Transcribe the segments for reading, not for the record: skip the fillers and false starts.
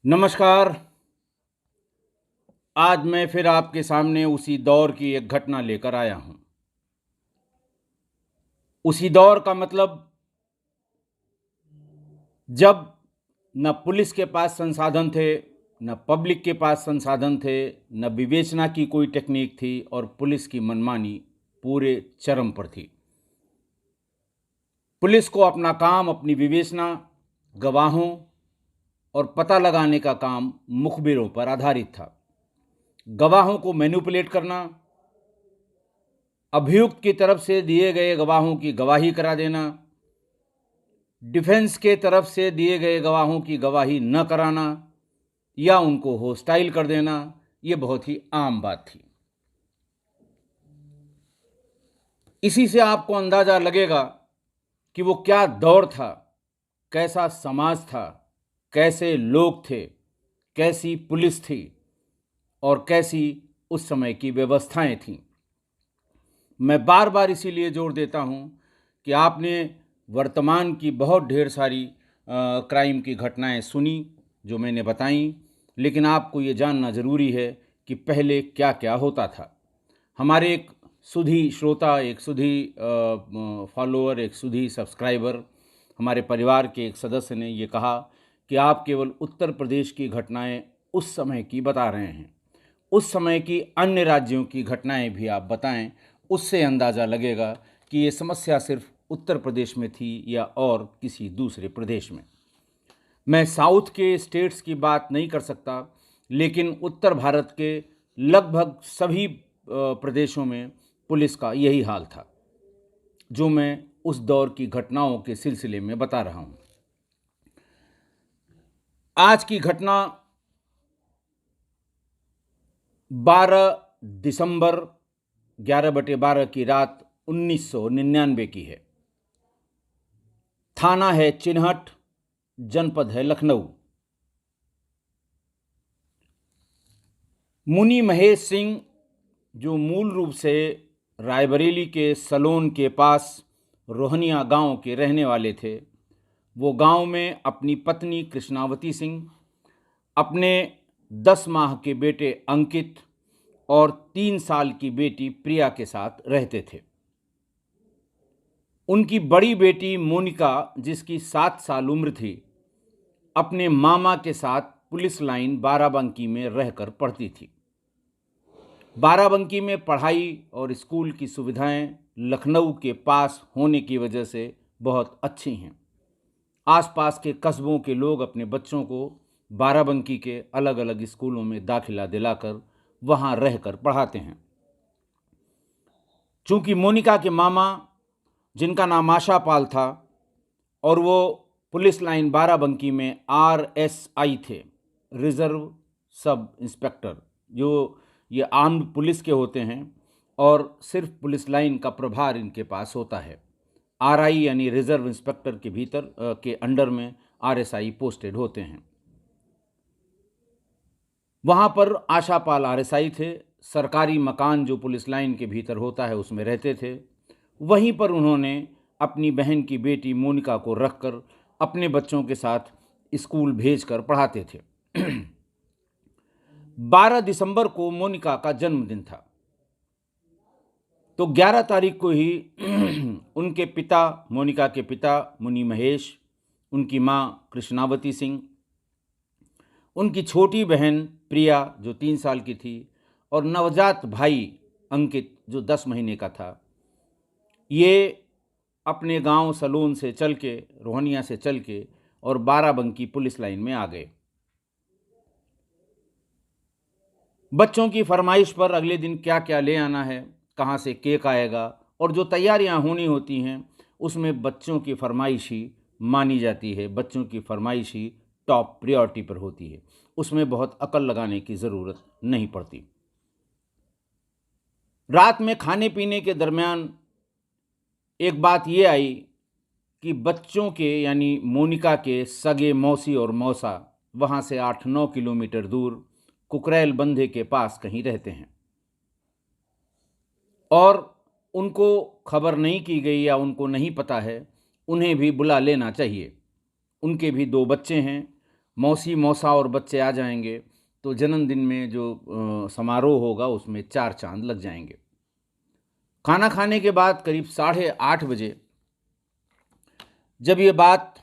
नमस्कार। आज मैं फिर आपके सामने उसी दौर की एक घटना लेकर आया हूं। उसी दौर का मतलब जब न पुलिस के पास संसाधन थे, न पब्लिक के पास संसाधन थे, न विवेचना की कोई टेक्निक थी और पुलिस की मनमानी पूरे चरम पर थी। पुलिस को अपना काम, अपनी विवेचना, गवाहों और पता लगाने का काम मुखबिरों पर आधारित था। गवाहों को मैनिपुलेट करना, अभियुक्त की तरफ से दिए गए गवाहों की गवाही करा देना, डिफेंस के तरफ से दिए गए गवाहों की गवाही न कराना या उनको होस्टाइल कर देना, ये बहुत ही आम बात थी। इसी से आपको अंदाजा लगेगा कि वो क्या दौर था, कैसा समाज था, कैसे लोग थे, कैसी पुलिस थी और कैसी उस समय की व्यवस्थाएं थीं। मैं बार बार इसीलिए जोर देता हूं कि आपने वर्तमान की बहुत ढेर सारी क्राइम की घटनाएं सुनी जो मैंने बताई, लेकिन आपको ये जानना ज़रूरी है कि पहले क्या क्या होता था। हमारे एक सुधी श्रोता, एक सुधी फॉलोअर, एक सुधी सब्सक्राइबर, हमारे परिवार के एक सदस्य ने ये कहा कि आप केवल उत्तर प्रदेश की घटनाएं उस समय की बता रहे हैं, उस समय की अन्य राज्यों की घटनाएं भी आप बताएं, उससे अंदाज़ा लगेगा कि ये समस्या सिर्फ उत्तर प्रदेश में थी या और किसी दूसरे प्रदेश में। मैं साउथ के स्टेट्स की बात नहीं कर सकता, लेकिन उत्तर भारत के लगभग सभी प्रदेशों में पुलिस का यही हाल था, जो मैं उस दौर की घटनाओं के सिलसिले में बता रहा हूं। आज की घटना 12 दिसंबर 11/12 की रात 1999 की है। थाना है चिन्हट, जनपद है लखनऊ। मुनि महेश सिंह, जो मूल रूप से रायबरेली के सलोन के पास रोहनिया गांव के रहने वाले थे, वो गांव में अपनी पत्नी कृष्णावती सिंह, अपने 10 माह के बेटे अंकित और 3 साल की बेटी प्रिया के साथ रहते थे। उनकी बड़ी बेटी मोनिका, जिसकी 7 साल उम्र थी, अपने मामा के साथ पुलिस लाइन बाराबंकी में रहकर पढ़ती थी। बाराबंकी में पढ़ाई और स्कूल की सुविधाएं लखनऊ के पास होने की वजह से बहुत अच्छी हैं। आसपास के कस्बों के लोग अपने बच्चों को बाराबंकी के अलग अलग स्कूलों में दाखिला दिलाकर वहां रहकर पढ़ाते हैं। चूंकि मोनिका के मामा, जिनका नाम आशापाल था, और वो पुलिस लाइन बाराबंकी में RSI थे, रिजर्व सब इंस्पेक्टर, जो ये आर्म्ड पुलिस के होते हैं और सिर्फ पुलिस लाइन का प्रभार इनके पास होता है। RI यानी रिजर्व इंस्पेक्टर के भीतर के अंडर में RSI पोस्टेड होते हैं। वहाँ पर आशापाल RSI थे। सरकारी मकान जो पुलिस लाइन के भीतर होता है उसमें रहते थे। वहीं पर उन्होंने अपनी बहन की बेटी मोनिका को रखकर अपने बच्चों के साथ स्कूल भेजकर पढ़ाते थे। 12 दिसंबर को मोनिका का जन्मदिन था, तो 11 तारीख को ही उनके पिता, मोनिका के पिता मुनि महेश, उनकी माँ कृष्णावती सिंह, उनकी छोटी बहन प्रिया जो 3 साल की थी और नवजात भाई अंकित जो 10 महीने का था, ये अपने गांव सलोन से चल के, रोहनिया से चल के और बाराबंकी पुलिस लाइन में आ गए। बच्चों की फरमाइश पर अगले दिन क्या क्या ले आना है, कहाँ से केक आएगा और जो तैयारियां होनी होती हैं, उसमें बच्चों की फरमाइश ही मानी जाती है। बच्चों की फरमाइश ही टॉप प्रायोरिटी पर होती है, उसमें बहुत अकल लगाने की ज़रूरत नहीं पड़ती। रात में खाने पीने के दरमियान एक बात ये आई कि बच्चों के यानी मोनिका के सगे मौसी और मौसा वहाँ से 8-9 किलोमीटर दूर कुकरैल बंधे के पास कहीं रहते हैं और उनको खबर नहीं की गई या उनको नहीं पता है, उन्हें भी बुला लेना चाहिए। उनके भी 2 बच्चे हैं। मौसी मौसा और बच्चे आ जाएंगे तो जन्मदिन में जो समारोह होगा उसमें 4 चांद लग जाएंगे। खाना खाने के बाद करीब 8:30 बजे जब ये बात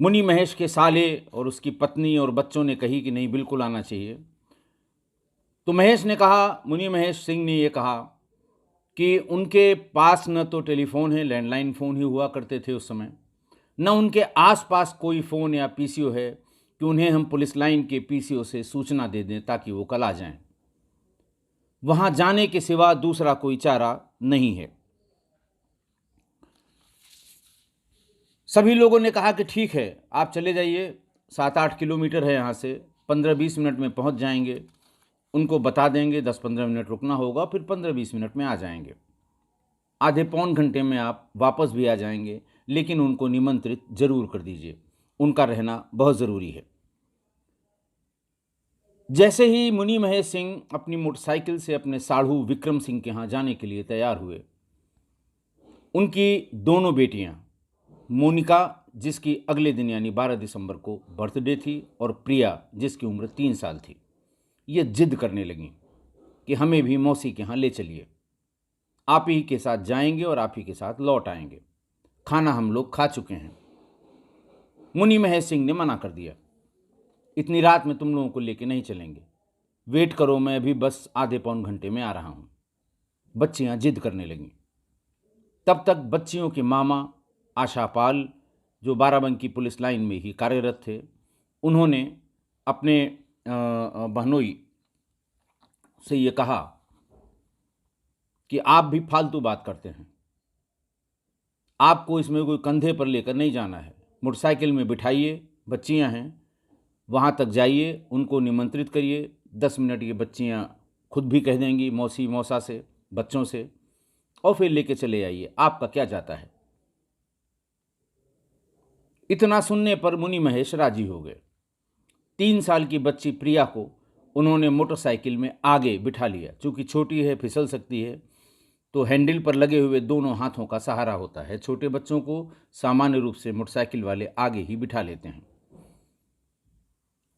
मुनि महेश के साले और उसकी पत्नी और बच्चों ने कही कि नहीं, बिल्कुल आना चाहिए, तो महेश ने कहा, मुनि महेश सिंह ने ये कहा कि उनके पास न तो टेलीफोन है, लैंडलाइन फ़ोन ही हुआ करते थे उस समय, न उनके आसपास कोई फ़ोन या पीसीओ है कि उन्हें हम पुलिस लाइन के पीसीओ से सूचना दे दें ताकि वो कल आ जाएं। वहाँ जाने के सिवा दूसरा कोई चारा नहीं है। सभी लोगों ने कहा कि ठीक है, आप चले जाइए, 7-8 किलोमीटर है यहाँ से, 15-20 मिनट में पहुँच जाएंगे। उनको बता देंगे 10-15 मिनट रुकना होगा, फिर 15-20 मिनट में आ जाएंगे। आधे पौन घंटे में आप वापस भी आ जाएंगे, लेकिन उनको निमंत्रित जरूर कर दीजिए, उनका रहना बहुत ज़रूरी है। जैसे ही मुनि महेश सिंह अपनी मोटरसाइकिल से अपने साढ़ू विक्रम सिंह के यहाँ जाने के लिए तैयार हुए, उनकी दोनों बेटियां, मोनिका जिसकी अगले दिन यानी 12 दिसंबर को बर्थडे थी, और प्रिया जिसकी उम्र 3 साल थी, ये जिद करने लगीं कि हमें भी मौसी के यहाँ ले चलिए, आप ही के साथ जाएंगे और आप ही के साथ लौट आएंगे, खाना हम लोग खा चुके हैं। मुनि महेश सिंह ने मना कर दिया, इतनी रात में तुम लोगों को लेके नहीं चलेंगे, वेट करो, मैं अभी बस आधे पौन घंटे में आ रहा हूँ। बच्चियाँ जिद करने लगीं। तब तक बच्चियों के मामा आशा पाल, जो बाराबंकी पुलिस लाइन में ही कार्यरत थे, उन्होंने अपने बहनोई से ये कहा कि आप भी फालतू बात करते हैं, आपको इसमें कोई कंधे पर लेकर नहीं जाना है, मोटरसाइकिल में बिठाइए, बच्चियां हैं, वहाँ तक जाइए, उनको निमंत्रित करिए, 10 मिनट ये बच्चियां खुद भी कह देंगी मौसी मौसा से, बच्चों से, और फिर लेके चले आइए, आपका क्या जाता है। इतना सुनने पर मुनि महेश राजी हो गए। 3 साल की बच्ची प्रिया को उन्होंने मोटरसाइकिल में आगे बिठा लिया। चूंकि छोटी है, फिसल सकती है, तो हैंडल पर लगे हुए दोनों हाथों का सहारा होता है। छोटे बच्चों को सामान्य रूप से मोटरसाइकिल वाले आगे ही बिठा लेते हैं।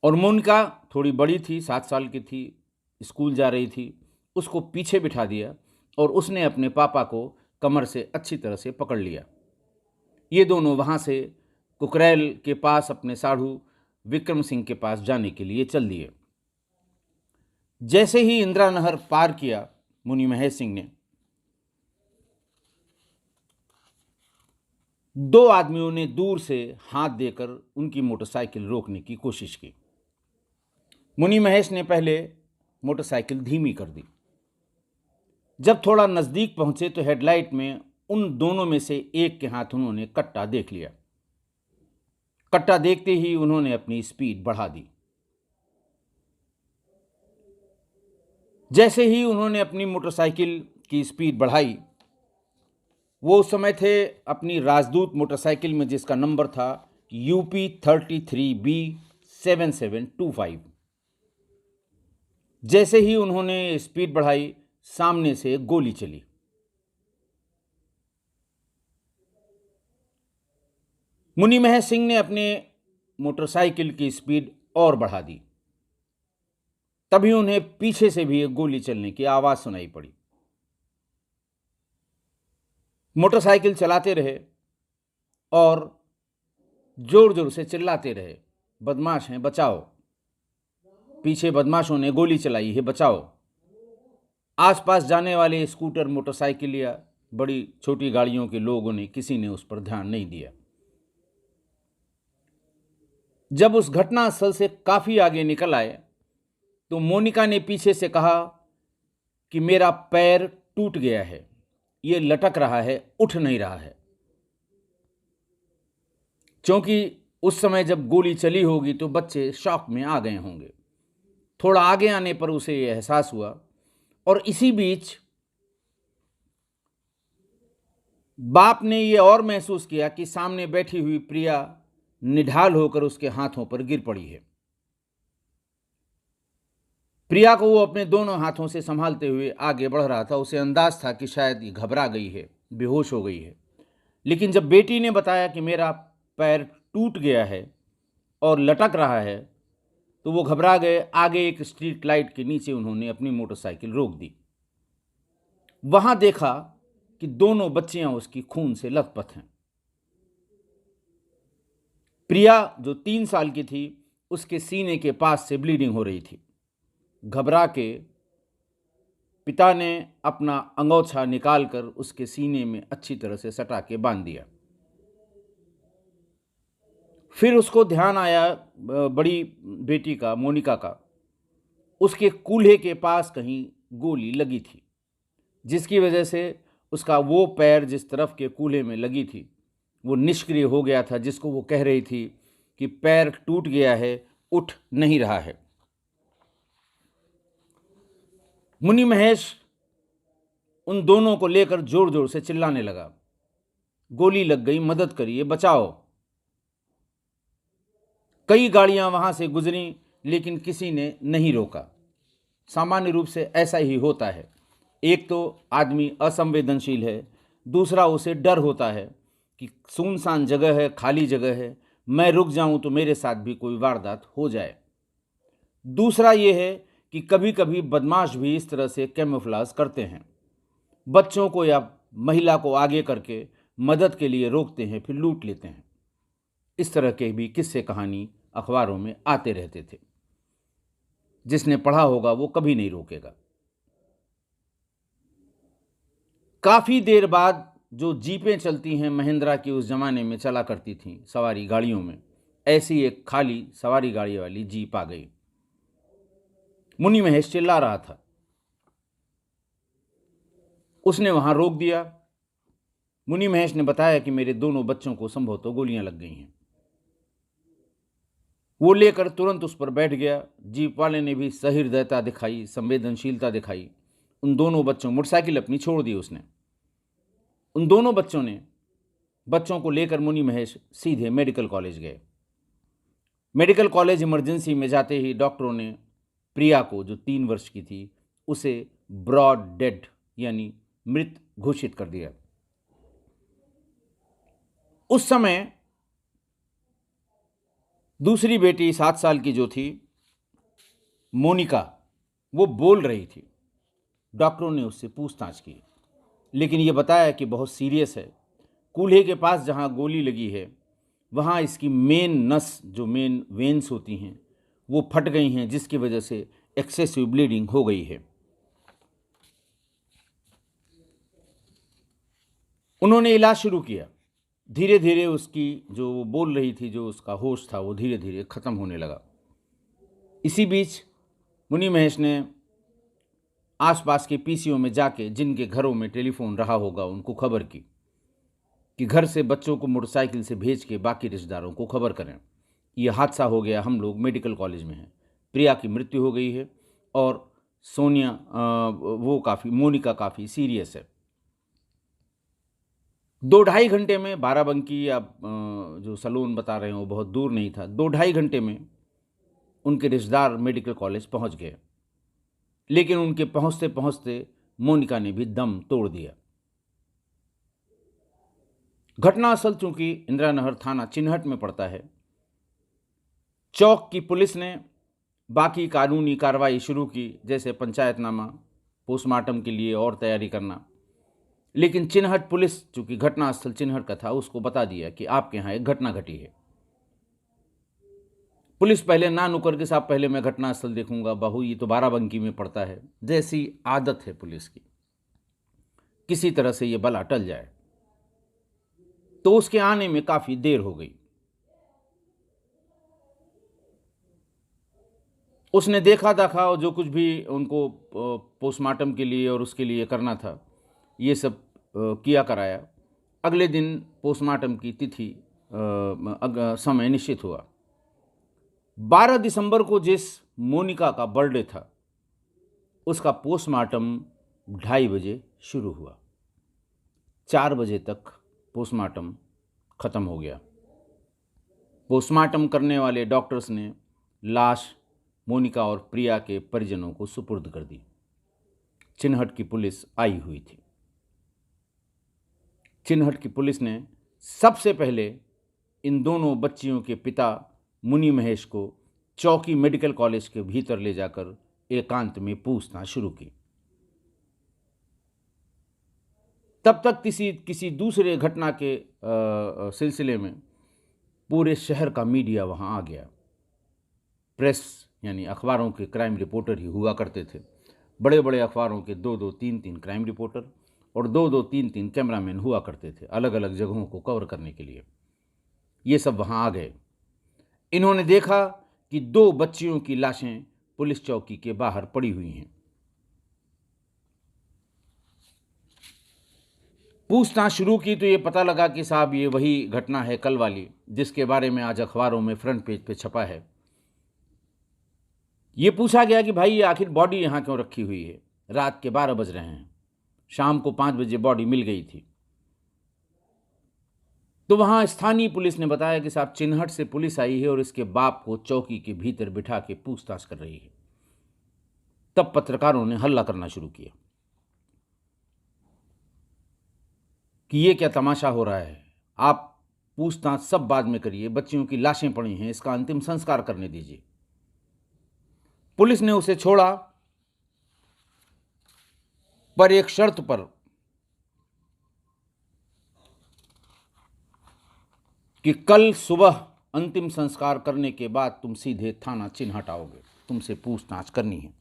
और मोनिका थोड़ी बड़ी थी, 7 साल की थी, स्कूल जा रही थी, उसको पीछे बिठा दिया और उसने अपने पापा को कमर से अच्छी तरह से पकड़ लिया। ये दोनों वहाँ से कुकरैल के पास अपने साढ़ू विक्रम सिंह के पास जाने के लिए चल दिए। जैसे ही इंदिरा नहर पार किया, मुनि महेश सिंह ने 2 आदमियों ने दूर से हाथ देकर उनकी मोटरसाइकिल रोकने की कोशिश की। मुनि महेश ने पहले मोटरसाइकिल धीमी कर दी। जब थोड़ा नज़दीक पहुंचे तो हेडलाइट में उन दोनों में से एक के हाथ उन्होंने कट्टा देख लिया। कट्टा देखते ही उन्होंने अपनी स्पीड बढ़ा दी। जैसे ही उन्होंने अपनी मोटरसाइकिल की स्पीड बढ़ाई, वो उस समय थे अपनी राजदूत मोटरसाइकिल में, जिसका नंबर था UP 33B 7725। जैसे ही उन्होंने स्पीड बढ़ाई, सामने से एक गोली चली। मुनि महेश सिंह ने अपने मोटरसाइकिल की स्पीड और बढ़ा दी। तभी उन्हें पीछे से भी एक गोली चलने की आवाज सुनाई पड़ी। मोटरसाइकिल चलाते रहे और जोर जोर से चिल्लाते रहे, बदमाश हैं, बचाओ। पीछे बदमाशों ने गोली चलाई है, बचाओ। आसपास जाने वाले स्कूटर, मोटरसाइकिल या बड़ी छोटी गाड़ियों के लोगों ने, किसी ने उस पर ध्यान नहीं दिया। जब उस घटनास्थल से काफी आगे निकल आए तो मोनिका ने पीछे से कहा कि मेरा पैर टूट गया है, ये लटक रहा है, उठ नहीं रहा है। क्योंकि उस समय जब गोली चली होगी तो बच्चे शॉक में आ गए होंगे। थोड़ा आगे आने पर उसे यह एहसास हुआ, और इसी बीच बाप ने यह और महसूस किया कि सामने बैठी हुई प्रिया निढाल होकर उसके हाथों पर गिर पड़ी है। प्रिया को वो अपने दोनों हाथों से संभालते हुए आगे बढ़ रहा था। उसे अंदाज था कि शायद ये घबरा गई है, बेहोश हो गई है। लेकिन जब बेटी ने बताया कि मेरा पैर टूट गया है और लटक रहा है, तो वो घबरा गए। आगे एक स्ट्रीट लाइट के नीचे उन्होंने अपनी मोटरसाइकिल रोक दी। वहां देखा कि दोनों बच्चियां उसकी खून से लथपथ हैं। प्रिया जो 3 साल की थी, उसके सीने के पास से ब्लीडिंग हो रही थी। घबरा के पिता ने अपना अंगोछा निकालकर उसके सीने में अच्छी तरह से सटा के बांध दिया। फिर उसको ध्यान आया बड़ी बेटी का, मोनिका का, उसके कूल्हे के पास कहीं गोली लगी थी, जिसकी वजह से उसका वो पैर जिस तरफ के कूल्हे में लगी थी वो निष्क्रिय हो गया था, जिसको वो कह रही थी कि पैर टूट गया है, उठ नहीं रहा है। मुनि महेश उन दोनों को लेकर जोर जोर से चिल्लाने लगा, गोली लग गई, मदद करिए, बचाओ। कई गाड़ियां वहां से गुजरी, लेकिन किसी ने नहीं रोका। सामान्य रूप से ऐसा ही होता है। एक तो आदमी असंवेदनशील है, दूसरा उसे डर होता है कि सुनसान जगह है, खाली जगह है, मैं रुक जाऊं तो मेरे साथ भी कोई वारदात हो जाए। दूसरा ये है कि कभी कभी बदमाश भी इस तरह से कैमोफ्लेज करते हैं, बच्चों को या महिला को आगे करके मदद के लिए रोकते हैं, फिर लूट लेते हैं। इस तरह के भी किस्से कहानी अखबारों में आते रहते थे। जिसने पढ़ा होगा वो कभी नहीं रोकेगा। काफी देर बाद जो जीपें चलती हैं महिंद्रा की, उस जमाने में चला करती थीं सवारी गाड़ियों में, ऐसी एक खाली सवारी गाड़ी वाली जीप आ गई। मुनि महेश चिल्ला रहा था, उसने वहां रोक दिया। मुनि महेश ने बताया कि मेरे दोनों बच्चों को संभवतः गोलियां लग गई हैं। वो लेकर तुरंत उस पर बैठ गया। जीप वाले ने भी सहृदयता दिखाई, संवेदनशीलता दिखाई। उन दोनों बच्चों, मोटरसाइकिल अपनी छोड़ दी उसने। उन दोनों बच्चों को लेकर मुनि महेश सीधे मेडिकल कॉलेज गए। मेडिकल कॉलेज इमरजेंसी में जाते ही डॉक्टरों ने प्रिया को, जो 3 वर्ष की थी, उसे ब्रॉड डेड यानी मृत घोषित कर दिया। उस समय दूसरी बेटी 7 साल की जो थी, मोनिका, वो बोल रही थी। डॉक्टरों ने उससे पूछताछ की, लेकिन ये बताया कि बहुत सीरियस है। कूल्हे के पास जहाँ गोली लगी है वहाँ इसकी मेन नस, जो मेन वेन्स होती हैं, वो फट गई हैं, जिसकी वजह से एक्सेसिव ब्लीडिंग हो गई है। उन्होंने इलाज शुरू किया। धीरे धीरे उसकी, जो वो बोल रही थी, जो उसका होश था, वो धीरे धीरे ख़त्म होने लगा। इसी बीच मुनि महेश ने आसपास के पीसीओ में जाके, जिनके घरों में टेलीफोन रहा होगा, उनको खबर की कि घर से बच्चों को मोटरसाइकिल से भेज के बाकी रिश्तेदारों को खबर करें, ये हादसा हो गया, हम लोग मेडिकल कॉलेज में हैं, प्रिया की मृत्यु हो गई है और सोनिया, मोनिका काफ़ी सीरियस है। 2-2.5 घंटे में, बाराबंकी या जो सलून बता रहे हैं वो बहुत दूर नहीं था, 2-2.5 घंटे में उनके रिश्तेदार मेडिकल कॉलेज पहुंच गए। लेकिन उनके पहुंचते पहुंचते मोनिका ने भी दम तोड़ दिया। घटनास्थल चूंकि इंदिरा नगर थाना चिन्हट में पड़ता है, चौक की पुलिस ने बाकी कानूनी कार्रवाई शुरू की, जैसे पंचायतनामा, पोस्टमार्टम के लिए और तैयारी करना। लेकिन चिन्हट पुलिस, चूंकि घटनास्थल चिन्हट का था, उसको बता दिया कि आपके यहाँ एक घटना घटी है। पुलिस पहले ना नुकर के, साहब पहले मैं घटनास्थल देखूंगा, बहू ये तो बाराबंकी में पड़ता है, जैसी आदत है पुलिस की, किसी तरह से ये बला टल जाए। तो उसके आने में काफी देर हो गई। उसने देखा दाखा और जो कुछ भी उनको पोस्टमार्टम के लिए और उसके लिए करना था, ये सब किया कराया। अगले दिन पोस्टमार्टम की तिथि, समय निश्चित हुआ। 12 दिसंबर को जिस मोनिका का बर्थडे था, उसका पोस्टमार्टम 2:30 बजे शुरू हुआ। 4 बजे तक पोस्टमार्टम खत्म हो गया। पोस्टमार्टम करने वाले डॉक्टर्स ने लाश मोनिका और प्रिया के परिजनों को सुपुर्द कर दी। चिन्हट की पुलिस आई हुई थी। चिन्हट की पुलिस ने सबसे पहले इन दोनों बच्चियों के पिता मुनि महेश को चौकी मेडिकल कॉलेज के भीतर ले जाकर एकांत में पूछताछ शुरू की। तब तक किसी दूसरे घटना के सिलसिले में पूरे शहर का मीडिया वहां आ गया। प्रेस यानी अखबारों के क्राइम रिपोर्टर ही हुआ करते थे। बड़े बड़े अखबारों के 2-2, 3-3 क्राइम रिपोर्टर और 2-2, 3-3 कैमरामैन हुआ करते थे अलग अलग जगहों को कवर करने के लिए। ये सब वहां आ गए। इन्होंने देखा कि 2 बच्चियों की लाशें पुलिस चौकी के बाहर पड़ी हुई हैं। पूछताछ शुरू की तो ये पता लगा कि साहब ये वही घटना है कल वाली जिसके बारे में आज अखबारों में फ्रंट पेज पे छपा है। ये पूछा गया कि भाई ये आखिर बॉडी यहाँ क्यों रखी हुई है? रात के 12 बज रहे हैं, शाम को 5 बजे बॉडी मिल गई थी। तो वहां स्थानीय पुलिस ने बताया कि साहब चिन्हट से पुलिस आई है और इसके बाप को चौकी के भीतर बिठा के पूछताछ कर रही है। तब पत्रकारों ने हल्ला करना शुरू किया कि ये क्या तमाशा हो रहा है, आप पूछताछ सब बाद में करिए, बच्चियों की लाशें पड़ी हैं, इसका अंतिम संस्कार करने दीजिए। पुलिस ने उसे छोड़ा, पर एक शर्त पर कि कल सुबह अंतिम संस्कार करने के बाद तुम सीधे थाना चिन्हट आओगे, तुमसे पूछताछ करनी है।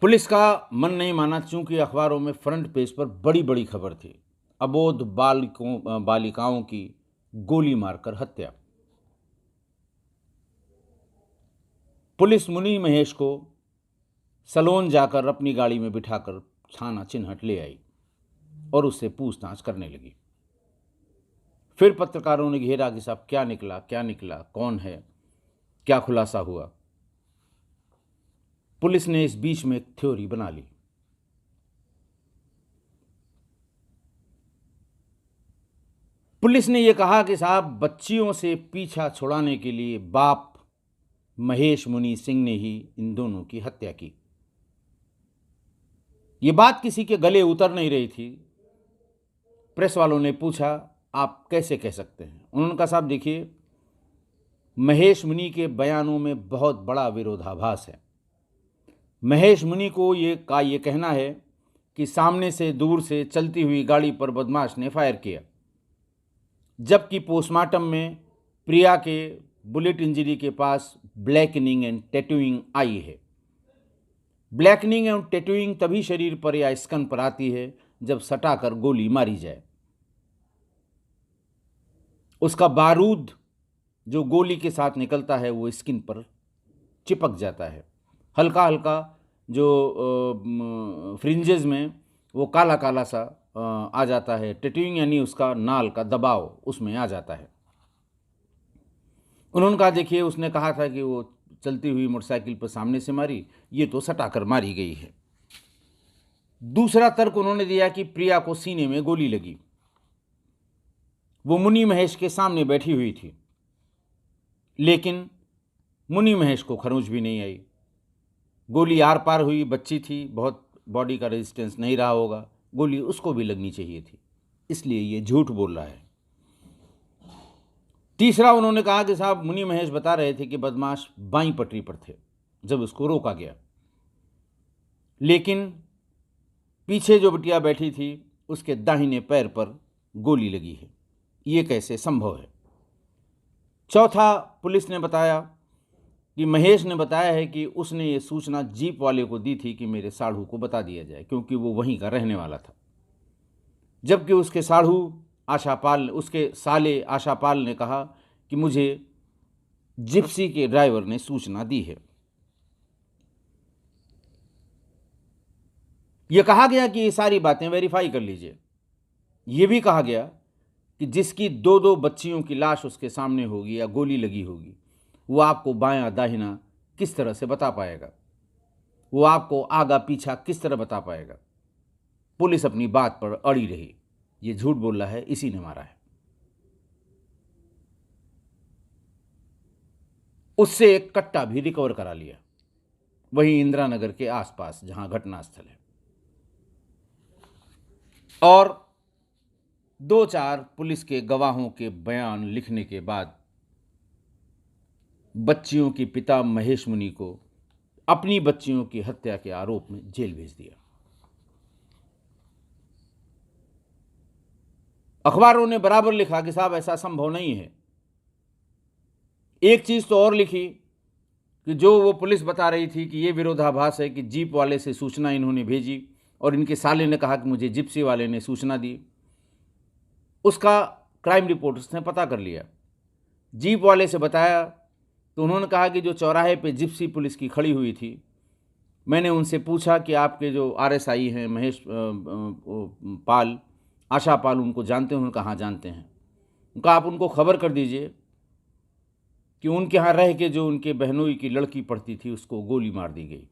पुलिस का मन नहीं माना, चूंकि अखबारों में फ्रंट पेज पर बड़ी बड़ी खबर थी, अबोध बालिकाओं की गोली मारकर हत्या। पुलिस मुनि महेश को सलोन जाकर अपनी गाड़ी में बिठाकर थाना चिन्हट ले आई और उससे पूछताछ करने लगी। फिर पत्रकारों ने घेरा कि साहब क्या निकला, कौन है, क्या खुलासा हुआ। पुलिस ने इस बीच में एक थ्योरी बना ली। पुलिस ने यह कहा कि साहब बच्चियों से पीछा छुड़ाने के लिए बाप महेश मुनि सिंह ने ही इन दोनों की हत्या की। ये बात किसी के गले उतर नहीं रही थी। प्रेस वालों ने पूछा आप कैसे कह सकते हैं? उन्होंने कहा साहब देखिए, महेश मुनि के बयानों में बहुत बड़ा विरोधाभास है। महेश मुनि को ये कहना है कि सामने से दूर से चलती हुई गाड़ी पर बदमाश ने फायर किया, जबकि पोस्टमार्टम में प्रिया के बुलेट इंजरी के पास ब्लैकनिंग एंड टैटूइंग आई है। ब्लैकनिंग एंड टैटूइंग तभी शरीर पर या स्कन पर आती है जब सटाकर गोली मारी जाए। उसका बारूद जो गोली के साथ निकलता है वो स्किन पर चिपक जाता है, हल्का हल्का जो फ्रिंजेस में वो काला काला सा आ जाता है। टैटूइंग यानी उसका नाल का दबाव उसमें आ जाता है। उन्होंने कहा देखिए, उसने कहा था कि वो चलती हुई मोटरसाइकिल पर सामने से मारी, ये तो सटाकर मारी गई है। दूसरा तर्क उन्होंने दिया कि प्रिया को सीने में गोली लगी, वो मुनि महेश के सामने बैठी हुई थी, लेकिन मुनि महेश को खरोंच भी नहीं आई। गोली आर पार हुई, बच्ची थी, बहुत बॉडी का रेजिस्टेंस नहीं रहा होगा, गोली उसको भी लगनी चाहिए थी, इसलिए ये झूठ बोल रहा है। तीसरा उन्होंने कहा कि साहब मुनि महेश बता रहे थे कि बदमाश बाईं पटरी पर थे जब उसको रोका गया, लेकिन पीछे जो बिटिया बैठी थी उसके दाहिने पैर पर गोली लगी है। ये कैसे संभव है? चौथा, पुलिस ने बताया कि महेश ने बताया है कि उसने ये सूचना जीप वाले को दी थी कि मेरे साढ़ू को बता दिया जाए, क्योंकि वो वहीं का रहने वाला था, जबकि उसके साले आशापाल ने कहा कि मुझे जिप्सी के ड्राइवर ने सूचना दी है। यह कहा गया कि ये सारी बातें वेरीफाई कर लीजिए। यह भी कहा गया कि जिसकी 2-2 बच्चियों की लाश उसके सामने होगी या गोली लगी होगी, वो आपको बायां दाहिना किस तरह से बता पाएगा? वो आपको आगा पीछा किस तरह बता पाएगा? पुलिस अपनी बात पर अड़ी रही, ये झूठ बोल रहा है, इसी ने मारा है। उससे एक कट्टा भी रिकवर करा लिया, वहीं इंदिरा नगर के आसपास जहां घटनास्थल है। और 2-4 पुलिस के गवाहों के बयान लिखने के बाद बच्चियों के पिता महेश मुनि को अपनी बच्चियों की हत्या के आरोप में जेल भेज दिया। अखबारों ने बराबर लिखा कि साहब ऐसा संभव नहीं है। एक चीज तो और लिखी कि जो वो पुलिस बता रही थी कि ये विरोधाभास है कि जीप वाले से सूचना इन्होंने भेजी और इनके साले ने कहा कि मुझे जिप्सी वाले ने सूचना दी, उसका क्राइम रिपोर्टर्स ने पता कर लिया। जीप वाले से बताया तो उन्होंने कहा कि जो चौराहे पे जिप्सी पुलिस की खड़ी हुई थी, मैंने उनसे पूछा कि आपके जो आरएसआई हैं महेश पाल, आशा पाल, उनको जानते हैं? उन्होंने कहा हाँ जानते हैं। उनका आप उनको खबर कर दीजिए कि उनके यहाँ रह के जो उनके बहनोई की लड़की पढ़ती थी उसको गोली मार दी गई।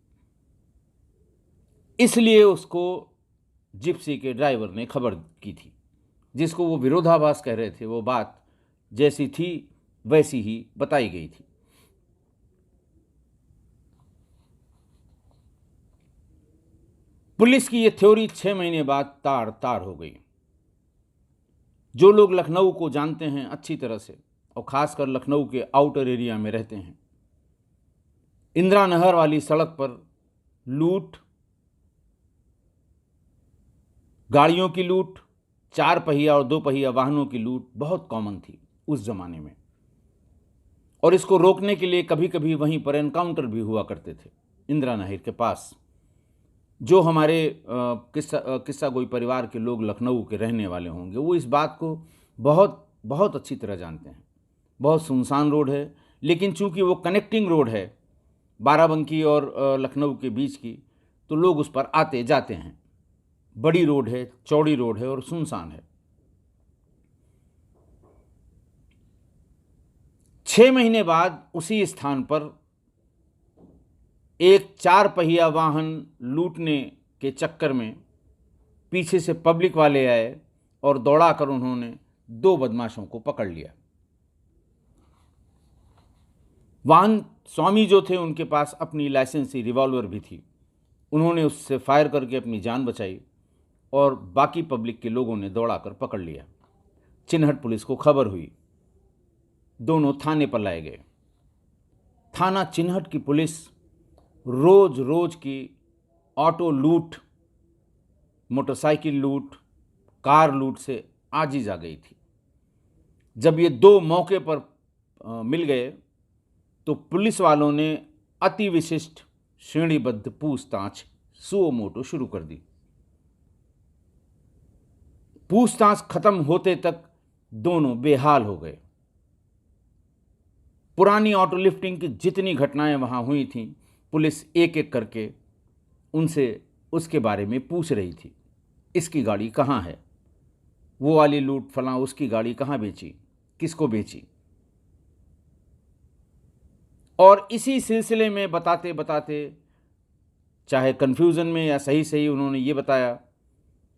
इसलिए उसको जिप्सी के ड्राइवर ने खबर की थी। जिसको वो विरोधाभास कह रहे थे वो बात जैसी थी वैसी ही बताई गई थी। पुलिस की ये थ्योरी 6 महीने बाद तार तार हो गई। जो लोग लखनऊ को जानते हैं अच्छी तरह से और खासकर लखनऊ के आउटर एरिया में रहते हैं, इंदिरा नहर वाली सड़क पर लूट, गाड़ियों की लूट, 4 पहिया और 2 पहिया वाहनों की लूट बहुत कॉमन थी उस जमाने में। और इसको रोकने के लिए कभी कभी वहीं पर एनकाउंटर भी हुआ करते थे इंदिरा नहर के पास। जो हमारे किस्सा गोई परिवार के लोग लखनऊ के रहने वाले होंगे वो इस बात को बहुत बहुत अच्छी तरह जानते हैं। बहुत सुनसान रोड है, लेकिन चूंकि वो कनेक्टिंग रोड है बाराबंकी और लखनऊ के बीच की, तो लोग उस पर आते जाते हैं। बड़ी रोड है, चौड़ी रोड है और सुनसान है। 6 महीने बाद उसी स्थान पर एक 4 पहिया वाहन लूटने के चक्कर में पीछे से पब्लिक वाले आए और दौड़ाकर उन्होंने 2 बदमाशों को पकड़ लिया। वाहन स्वामी जो थे उनके पास अपनी लाइसेंसी रिवॉल्वर भी थी। उन्होंने उससे फायर करके अपनी जान बचाई और बाकी पब्लिक के लोगों ने दौड़ाकर पकड़ लिया। चिन्हट पुलिस को खबर हुई, दोनों थाने पर लाए गए। थाना चिन्हट की पुलिस रोज रोज की ऑटो लूट, मोटरसाइकिल लूट, कार लूट से आजिज आ गई थी। जब ये 2 मौके पर मिल गए तो पुलिस वालों ने अति विशिष्ट श्रेणीबद्ध पूछताछ सुओ मोटो शुरू कर दी। पूछताछ खत्म होते तक दोनों बेहाल हो गए। पुरानी ऑटो लिफ्टिंग की जितनी घटनाएं वहां हुई थीं, पुलिस एक एक करके उनसे उसके बारे में पूछ रही थी। इसकी गाड़ी कहाँ है, वो वाली लूट फलां उसकी गाड़ी कहाँ बेची, किसको बेची। और इसी सिलसिले में बताते बताते, चाहे कन्फ्यूज़न में या सही सही, उन्होंने ये बताया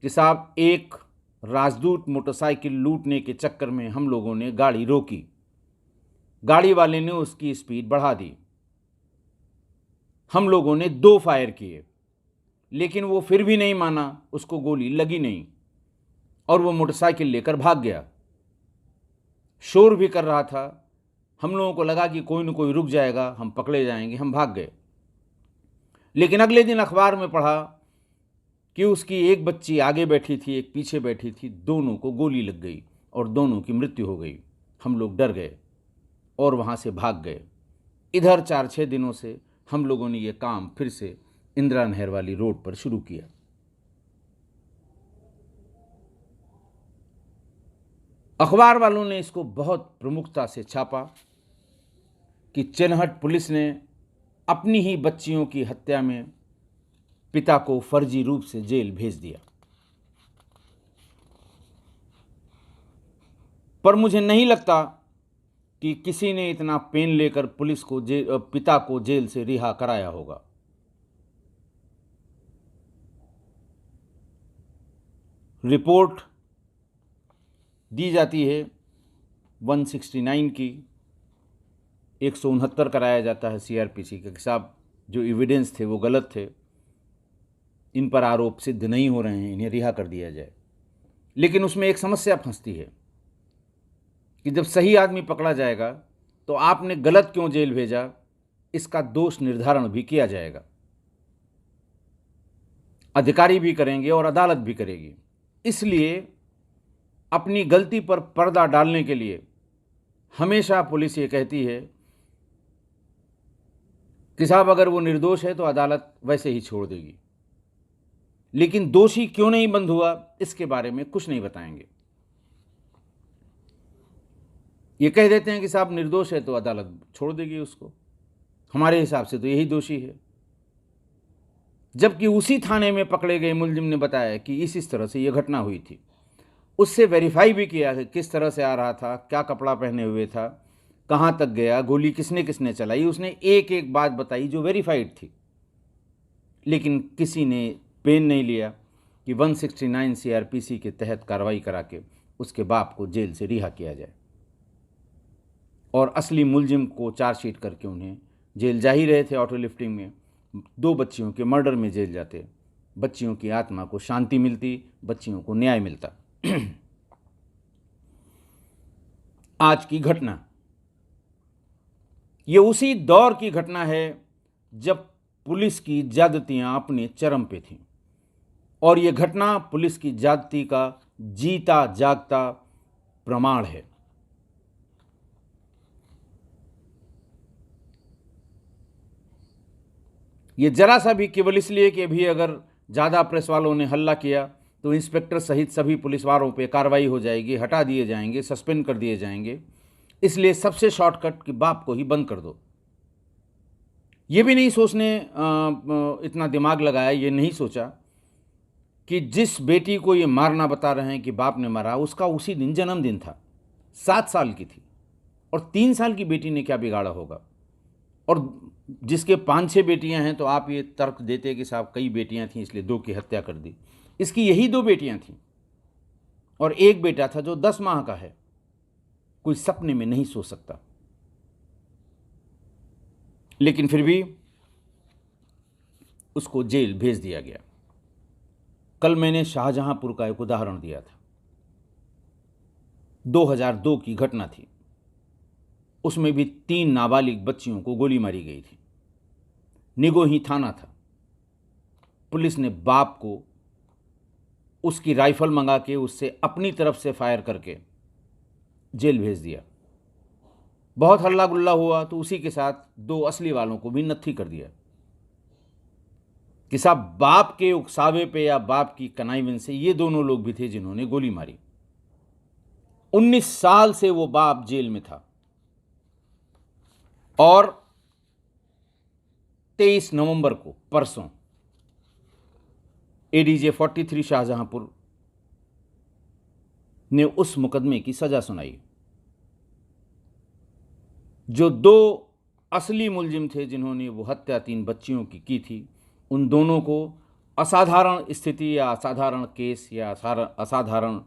कि साहब एक राजदूत मोटरसाइकिल लूटने के चक्कर में हम लोगों ने गाड़ी रोकी, गाड़ी वाले ने उसकी स्पीड बढ़ा दी, हम लोगों ने 2 फायर किए, लेकिन वो फिर भी नहीं माना, उसको गोली लगी नहीं और वो मोटरसाइकिल लेकर भाग गया। शोर भी कर रहा था। हम लोगों को लगा कि कोई न कोई रुक जाएगा, हम पकड़े जाएंगे, हम भाग गए। लेकिन अगले दिन अखबार में पढ़ा कि उसकी एक बच्ची आगे बैठी थी, एक पीछे बैठी थी, दोनों को गोली लग गई और दोनों की मृत्यु हो गई। हम लोग डर गए और वहाँ से भाग गए। इधर 4-6 दिनों से हम लोगों ने ये काम फिर से इंदिरा नहर वाली रोड पर शुरू किया। अखबार वालों ने इसको बहुत प्रमुखता से छापा कि चिन्हट पुलिस ने अपनी ही बच्चियों की हत्या में पिता को फर्जी रूप से जेल भेज दिया। पर मुझे नहीं लगता कि किसी ने इतना पेन लेकर पुलिस को पिता को जेल से रिहा कराया होगा। रिपोर्ट दी जाती है 169 की, 169 कराया जाता है सीआरपीसी के साहब जो एविडेंस थे वो गलत थे, इन पर आरोप सिद्ध नहीं हो रहे हैं, इन्हें रिहा कर दिया जाए। लेकिन उसमें एक समस्या फंसती है कि जब सही आदमी पकड़ा जाएगा तो आपने गलत क्यों जेल भेजा, इसका दोष निर्धारण भी किया जाएगा। अधिकारी भी करेंगे और अदालत भी करेगी। इसलिए अपनी गलती पर पर्दा डालने के लिए हमेशा पुलिस ये कहती है कि साहब अगर वो निर्दोष है तो अदालत वैसे ही छोड़ देगी, लेकिन दोषी क्यों नहीं बंद हुआ इसके बारे में कुछ नहीं बताएंगे। ये कह देते हैं कि साहब निर्दोष है तो अदालत छोड़ देगी उसको, हमारे हिसाब से तो यही दोषी है। जबकि उसी थाने में पकड़े गए मुलजिम ने बताया कि इस तरह से यह घटना हुई थी। उससे वेरीफाई भी किया कि किस तरह से आ रहा था, क्या कपड़ा पहने हुए था, कहाँ तक गया, गोली किसने किसने चलाई, उसने एक एक बात बताई जो वेरीफाइड थी। लेकिन किसी ने पेन नहीं लिया कि 169 CRPC के तहत कार्रवाई करा के उसके बाप को जेल से रिहा किया जाए और असली मुलजिम को चार्जशीट करके उन्हें जेल जा ही रहे थे। ऑटो लिफ्टिंग में 2 बच्चियों के मर्डर में जेल जाते, बच्चियों की आत्मा को शांति मिलती, बच्चियों को न्याय मिलता। आज की घटना ये उसी दौर की घटना है जब पुलिस की ज्यादतियां अपने चरम पे थीं, और ये घटना पुलिस की ज्यादती का जीता जागता प्रमाण है। ये जरा सा भी केवल इसलिए कि अभी अगर ज़्यादा प्रेस वालों ने हल्ला किया तो इंस्पेक्टर सहित सभी पुलिस वालों पे कार्रवाई हो जाएगी, हटा दिए जाएंगे, सस्पेंड कर दिए जाएंगे, इसलिए सबसे शॉर्टकट कि बाप को ही बंद कर दो। ये भी नहीं सोचने इतना दिमाग लगाया, ये नहीं सोचा कि जिस बेटी को ये मारना बता रहे हैं कि बाप ने मारा, उसका उसी दिन जन्मदिन था, 7 साल की थी, और 3 साल की बेटी ने क्या बिगाड़ा होगा। और जिसके 5-6 बेटियां हैं तो आप ये तर्क देते कि साहब कई बेटियां थीं इसलिए 2 की हत्या कर दी। इसकी यही 2 बेटियां थीं और एक बेटा था जो 10 माह का है। कोई सपने में नहीं सो सकता। लेकिन फिर भी उसको जेल भेज दिया गया। कल मैंने शाहजहांपुर का एक उदाहरण दिया था, 2002 की घटना थी। उसमें भी 3 नाबालिग बच्चियों को गोली मारी गई थी। निगोही थाना था। पुलिस ने बाप को उसकी राइफल मंगा के उससे अपनी तरफ से फायर करके जेल भेज दिया। बहुत हल्ला गुल्ला हुआ तो उसी के साथ 2 असली वालों को भी नत्थी कर दिया कि साहब बाप के उकसावे पे या बाप की कनाइवन से ये दोनों लोग भी थे जिन्होंने गोली मारी। 19 साल से वो बाप जेल में था और 23 नवंबर को परसों ADJ 43 शाहजहांपुर ने उस मुकदमे की सजा सुनाई। जो 2 असली मुलजिम थे जिन्होंने वो हत्या 3 बच्चियों की थी, उन दोनों को असाधारण स्थिति या असाधारण केस या असाधारण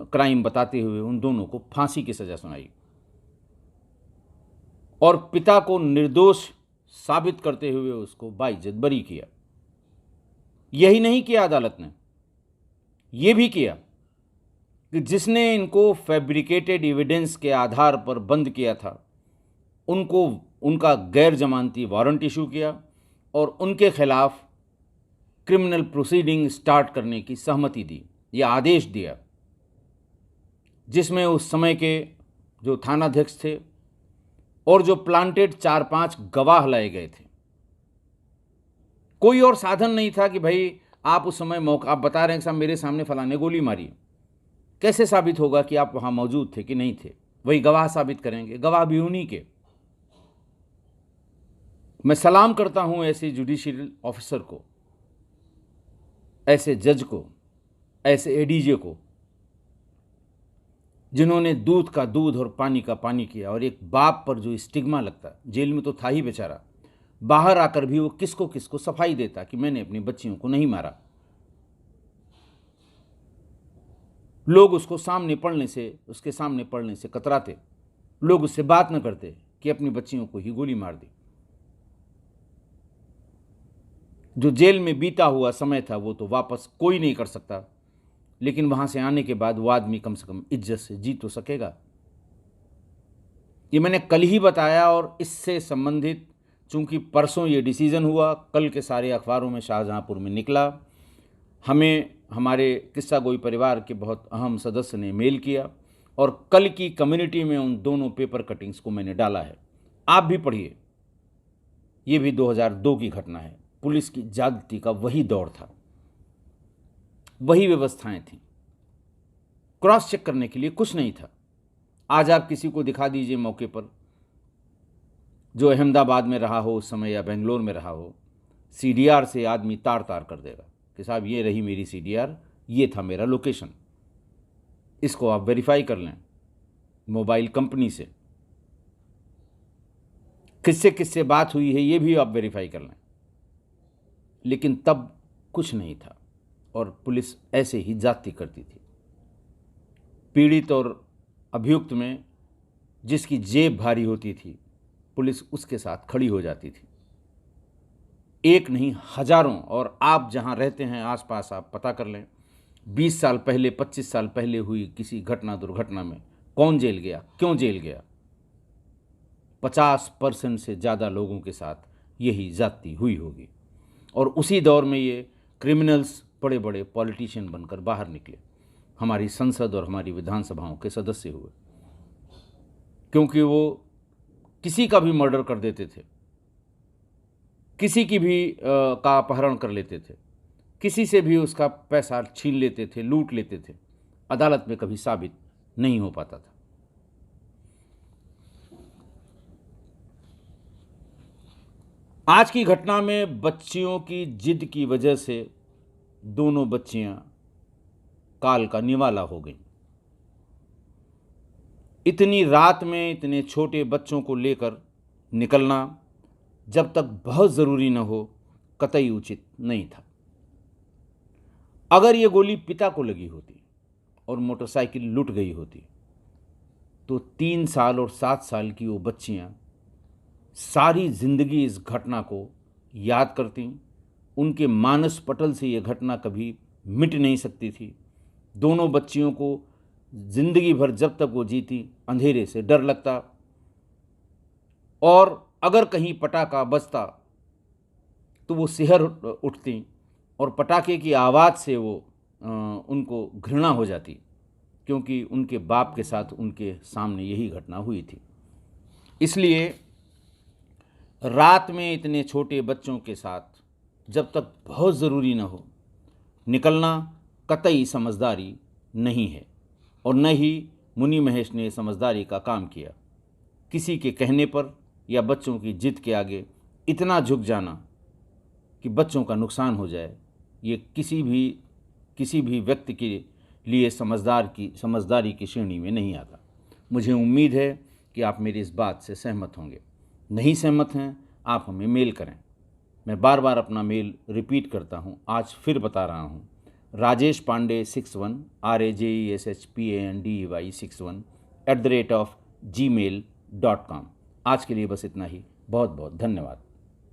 क्राइम बताते हुए उन दोनों को फांसी की सजा सुनाई और पिता को निर्दोष साबित करते हुए उसको बाइज्जत बरी किया। यही नहीं किया अदालत ने, यह भी किया कि जिसने इनको फैब्रिकेटेड एविडेंस के आधार पर बंद किया था उनको उनका गैर जमानती वारंट इशू किया और उनके खिलाफ क्रिमिनल प्रोसीडिंग स्टार्ट करने की सहमति दी या आदेश दिया, जिसमें उस समय के जो थानाध्यक्ष थे और जो प्लांटेड 4-5 गवाह लाए गए थे। कोई और साधन नहीं था कि भाई आप उस समय आप बता रहे हैं कि साहब मेरे सामने फलाने गोली मारी, कैसे साबित होगा कि आप वहां मौजूद थे कि नहीं थे? वही गवाह साबित करेंगे, गवाह भी उन्हीं के। मैं सलाम करता हूं ऐसे जुडिशियल ऑफिसर को, ऐसे जज को, ऐसे ADJ को, जिन्होंने दूध का दूध और पानी का पानी किया। और एक बाप पर जो स्टिग्मा लगता, जेल में तो था ही बेचारा, बाहर आकर भी वो किसको किसको सफाई देता कि मैंने अपनी बच्चियों को नहीं मारा। लोग उसको सामने पढ़ने से, उसके सामने पढ़ने से कतराते, लोग उससे बात न करते कि अपनी बच्चियों को ही गोली मार दी। जो जेल में बीता हुआ समय था वो तो वापस कोई नहीं कर सकता, लेकिन वहाँ से आने के बाद वो आदमी कम से कम इज्जत से जी तो सकेगा। ये मैंने कल ही बताया, और इससे संबंधित चूंकि परसों ये डिसीज़न हुआ, कल के सारे अखबारों में शाहजहांपुर में निकला, हमें हमारे किस्सा गोई परिवार के बहुत अहम सदस्य ने मेल किया और कल की कम्युनिटी में उन दोनों पेपर कटिंग्स को मैंने डाला है। आप भी पढ़िए। ये भी 2002 की घटना है। पुलिस की ज्यादती का वही दौर था, वही व्यवस्थाएं थीं, क्रॉस चेक करने के लिए कुछ नहीं था। आज आप किसी को दिखा दीजिए मौके पर, जो अहमदाबाद में रहा हो उस समय या बेंगलोर में रहा हो, CDR से आदमी तार तार कर देगा कि साहब ये रही मेरी CDR, ये था मेरा लोकेशन, इसको आप वेरीफाई कर लें मोबाइल कंपनी से, किससे किससे बात हुई है ये भी आप वेरीफाई कर लें। लेकिन तब कुछ नहीं था और पुलिस ऐसे ही जाती करती थी। पीड़ित और अभियुक्त में जिसकी जेब भारी होती थी, पुलिस उसके साथ खड़ी हो जाती थी। एक नहीं, हजारों। और आप जहां रहते हैं आसपास आप पता कर लें, 20 साल पहले 25 साल पहले हुई किसी घटना दुर्घटना में कौन जेल गया, क्यों जेल गया, 50% से ज़्यादा लोगों के साथ यही जाती हुई होगी। और उसी दौर में ये क्रिमिनल्स बड़े बड़े पॉलिटिशियन बनकर बाहर निकले, हमारी संसद और हमारी विधानसभाओं के सदस्य हुए, क्योंकि वो किसी का भी मर्डर कर देते थे, किसी की भी का अपहरण कर लेते थे, किसी से भी उसका पैसा छीन लेते थे, लूट लेते थे, अदालत में कभी साबित नहीं हो पाता था। आज की घटना में बच्चियों की जिद की वजह से दोनों बच्चियां काल का निवाला हो गईं। इतनी रात में इतने छोटे बच्चों को लेकर निकलना जब तक बहुत ज़रूरी न हो कतई उचित नहीं था। अगर ये गोली पिता को लगी होती और मोटरसाइकिल लुट गई होती तो 3 साल और 7 साल की वो बच्चियां सारी जिंदगी इस घटना को याद करती, उनके मानस पटल से ये घटना कभी मिट नहीं सकती थी। दोनों बच्चियों को जिंदगी भर जब तक वो जीती अंधेरे से डर लगता, और अगर कहीं पटाखा बजता तो वो सिहर उठती और पटाखे की आवाज़ से वो उनको घृणा हो जाती, क्योंकि उनके बाप के साथ उनके सामने यही घटना हुई थी। इसलिए रात में इतने छोटे बच्चों के साथ जब तक बहुत ज़रूरी न हो निकलना कतई समझदारी नहीं है, और न ही मुनि महेश ने समझदारी का काम किया। किसी के कहने पर या बच्चों की जिद के आगे इतना झुक जाना कि बच्चों का नुकसान हो जाए, ये किसी भी व्यक्ति के लिए समझदारी की श्रेणी में नहीं आता। मुझे उम्मीद है कि आप मेरी इस बात से सहमत होंगे। नहीं सहमत हैं आप हमें मेल करें। मैं बार बार अपना मेल रिपीट करता हूं, आज फिर बता रहा हूं, राजेश पांडे 61 RAJESHPANDEY 61 @gmail.com। आज के लिए बस इतना ही। बहुत बहुत धन्यवाद।